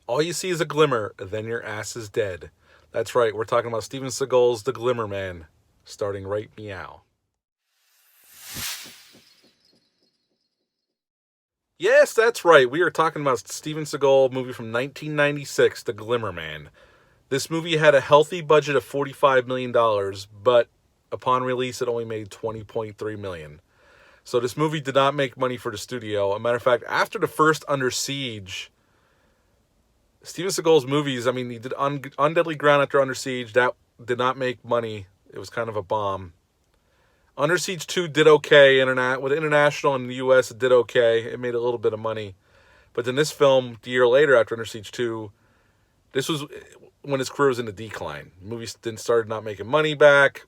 All you see is a glimmer, then your ass is dead. That's right, we're talking about Steven Seagal's The Glimmer Man, starting right meow. Yes, that's right. We are talking about Steven Seagal movie from 1996, The Glimmer Man. This movie had a healthy budget of $45 million, but upon release, it only made 20.3 million. So this movie did not make money for the studio. A matter of fact, after the first Under Siege, Steven Seagal's movies, I mean, he did Undeadly Ground after Under Siege. That did not make money. It was kind of a bomb. Under Siege 2 did okay. With international in the U.S., it did okay. It made a little bit of money. But then this film, the year later after Under Siege 2, this was when his career was in a decline. The movie then started not making money back.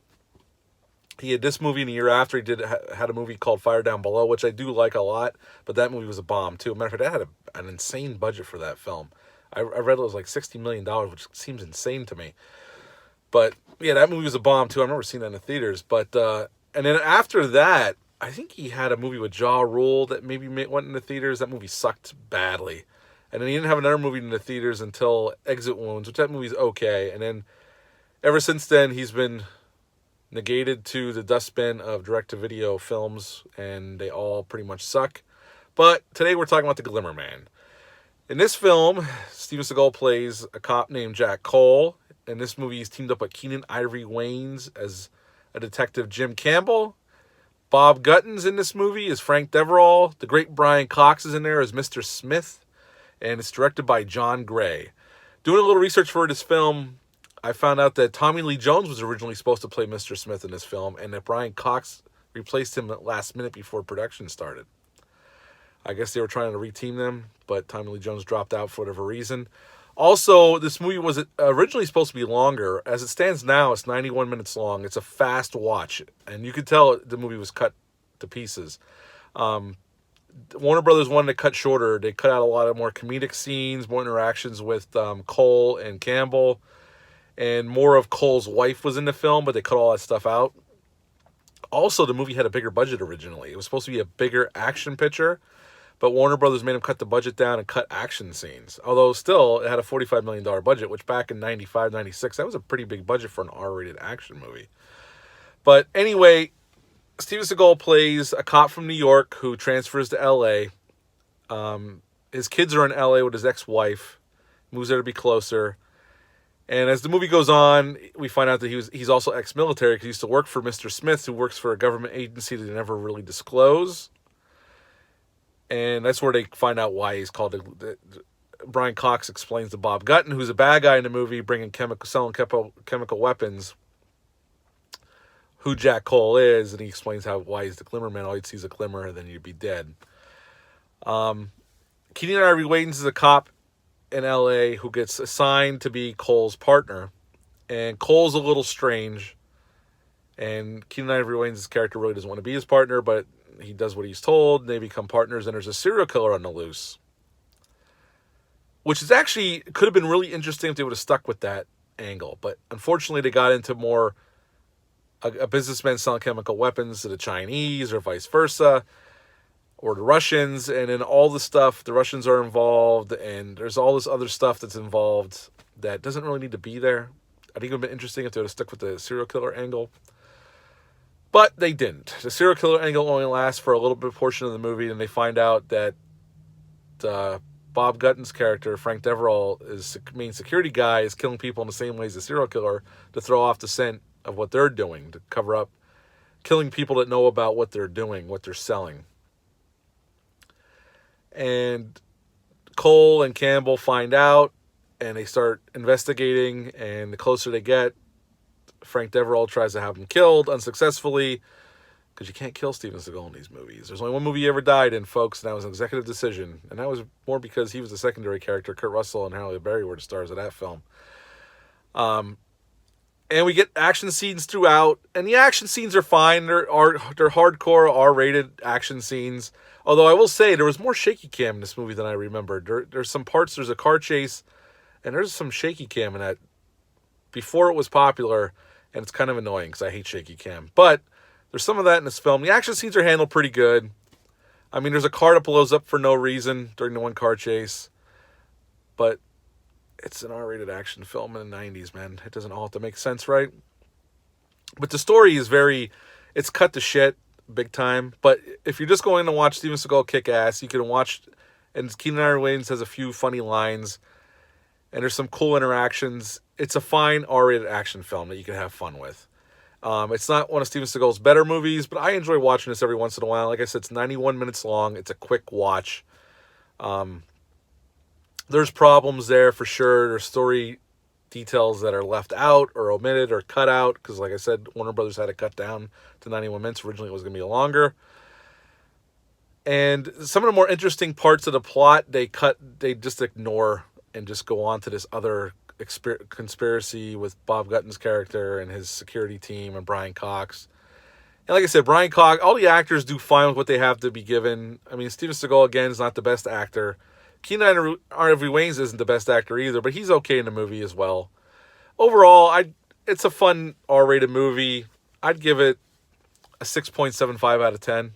He had this movie, and the year after, he had a movie called Fire Down Below, which I do like a lot, but that movie was a bomb, too. Matter of fact, that had an insane budget for that film. I read it was like $60 million, which seems insane to me. But, yeah, that movie was a bomb, too. I remember seeing that in the theaters. But, and then after that, I think he had a movie with Ja Rule that maybe went in the theaters. That movie sucked badly. And then he didn't have another movie in the theaters until Exit Wounds, which that movie's okay. And then ever since then, he's been negated to the dustbin of direct-to-video films, and they all pretty much suck. But today we're talking about The Glimmer Man. In this film, Steven Seagal plays a cop named Jack Cole. In this movie, he's teamed up with Keenan Ivory Wayans as a detective Jim Campbell. Bob Gutton's in this movie as Frank Deverell. The great Brian Cox is in there as Mr. Smith. And it's directed by John Gray. Doing a little research for this film, I found out that Tommy Lee Jones was originally supposed to play Mr. Smith in this film, and that Brian Cox replaced him at last minute before production started. I guess they were trying to reteam them, but Tommy Lee Jones dropped out for whatever reason. Also, this movie was originally supposed to be longer. As it stands now, it's 91 minutes long. It's a fast watch, and you could tell the movie was cut to pieces. Warner Brothers wanted to cut shorter. They cut out a lot of more comedic scenes, more interactions with Cole and Campbell, and more of Cole's wife was in the film, but they cut all that stuff out. Also, the movie had a bigger budget originally. It was supposed to be a bigger action picture, but Warner Brothers made them cut the budget down and cut action scenes. Although still, it had a $45 million budget, which back in 95, 96, that was a pretty big budget for an R-rated action movie. But anyway, Steven Seagal plays a cop from New York who transfers to L.A. His kids are in L.A. with his ex-wife, moves there to be closer. And as the movie goes on, we find out that he's also ex-military because he used to work for Mr. Smith, who works for a government agency that they never really disclose. And that's where they find out why he's called. Brian Cox explains to Bob Gutton, who's a bad guy in the movie, selling chemical weapons, who Jack Cole is, and he explains why he's the Glimmer Man. All you'd see is a glimmer, and then you'd be dead. Keenan Ivory Wayans is a cop in L.A. who gets assigned to be Cole's partner, and Cole's a little strange, and Keenan Ivory Wayans' character really doesn't want to be his partner, but he does what he's told, and they become partners, and there's a serial killer on the loose, which is actually could have been really interesting if they would have stuck with that angle, but unfortunately they got into more a businessman selling chemical weapons to the Chinese or vice versa, or the Russians, and then all the stuff, the Russians are involved, and there's all this other stuff that's involved that doesn't really need to be there. I think it would have been interesting if they would have stuck with the serial killer angle. But they didn't. The serial killer angle only lasts for a little bit portion of the movie, and they find out that Bob Gutton's character, Frank Deverell, is the main security guy, is killing people in the same way as the serial killer to throw off the scent of what they're doing, to cover up killing people that know about what they're doing, what they're selling. And Cole and Campbell find out, and they start investigating, and the closer they get, Frank Deverell tries to have him killed unsuccessfully, because you can't kill Steven Seagal in these movies. There's only one movie he ever died in, folks, and that was an executive decision. And that was more because he was the secondary character. Kurt Russell and Halle Berry were the stars of that film. And we get action scenes throughout, and the action scenes are fine. They're hardcore R-rated action scenes. Although I will say there was more shaky cam in this movie than I remembered. There's some parts, there's a car chase, and there's some shaky cam in that before it was popular, and it's kind of annoying because I hate shaky cam. But there's some of that in this film. The action scenes are handled pretty good. I mean, there's a car that blows up for no reason during the one car chase. But it's an R-rated action film in the 90s, man. It doesn't all have to make sense, right? But the story is it's cut to shit big time. But if you're just going to watch Steven Seagal kick ass, you can watch, and Keenan Ivory Wayans has a few funny lines, and there's some cool interactions. It's a fine R-rated action film that you can have fun with. It's not one of Steven Seagal's better movies, but I enjoy watching this every once in a while. Like I said, it's 91 minutes long. It's a quick watch. There's problems there for sure. There's story details that are left out or omitted or cut out because, like I said, Warner Brothers had to cut down to 91 minutes. Originally, it was going to be longer. And some of the more interesting parts of the plot, they just ignore and just go on to this other conspiracy with Bob Gutton's character and his security team and Brian Cox. And like I said, Brian Cox, all the actors do fine with what they have to be given. I mean, Steven Seagal, again, is not the best actor. Keenan Ivory Wayans isn't the best actor either, but he's okay in the movie as well. Overall, it's a fun R-rated movie. I'd give it a 6.75 out of 10.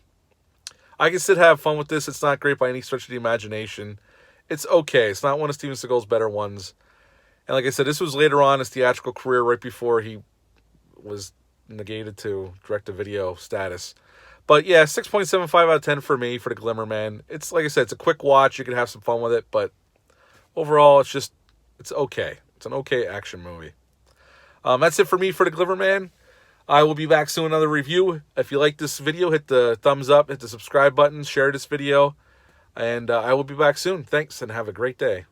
I can still have fun with this. It's not great by any stretch of the imagination. It's okay. It's not one of Steven Seagal's better ones. And like I said, this was later on his theatrical career, right before he was negated to direct-to-video status. But yeah, 6.75 out of 10 for me for the Glimmer Man. It's, like I said, it's a quick watch. You can have some fun with it, but overall, it's okay. It's an okay action movie. That's it for me for the Glimmer Man. I will be back soon with another review. If you like this video, hit the thumbs up, hit the subscribe button, share this video, and I will be back soon. Thanks, and have a great day.